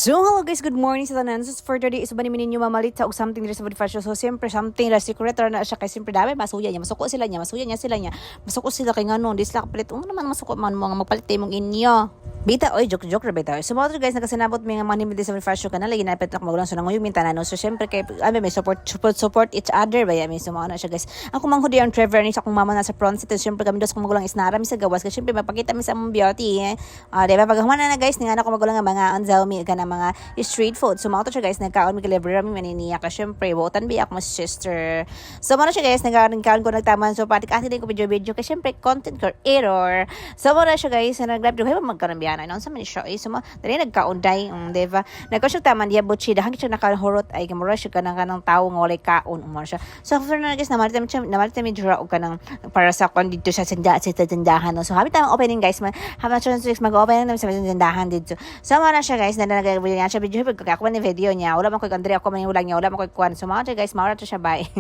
So, hello guys, good morning sa tanan. So, for today, isa ba namin ninyo mamalit sa og something dito sa body fashion. So, siyempre, something na secret na siya. Kaya siyempre, dami, masuya niya. Masuko sila niya. Masuko sila kay nga no. Disla kapalit. Naman masuko man mga magpalit mong inyo. Bita, oy, joke na bita. So, mga guys, nakasinabot mga manimid sa body fashion ka na. Lagi na ipatak magulang. So, nanguyong minta na no. So, siyempre, kay, may support each other. Ba, may sumawa na siya guys. Ako mang hudi ang Trevor ni sa akong mama na sa front seat. Siyempre, kami dos kong magulang isnara mi sa gawas. Kasi siyempre, mapakita mi sa mong beauty. Diba, pagkahuman na guys, nga na ko magulang nga mga anzalmi ka na mga street food. So, mga to siya guys, nagkaon mi kalibra mi maniniya ka. Siyempre, buotan biyak mo sister. So, mga siya guys, nagkaon ko nagtaman. So, patik-ati din ko video. Kasi siyempre, content creator. So, mga siya guys, nag-live do. Hay ba magkaroon biyan? Ano sa man siya? So, dali nagkaunday. Diba? Nagkaon siya taman diya butchi. Dahang siya nakahurot ay kamura siya ka ng tao nga walay kaon. Siya. So, after na guys, namalita mi dura og ka ng para sa kon dito sa tindahan. So, habit tayong opening guys. Habang siya mag-open namin sa tindahan dito. So, mga siya guys, nagagawin niya siya video. Ako ni video niya. Wala man ko Andrea, ako man yung ulang niya. Wala man ko kuan. So, mga guys, maura to siya. Bye.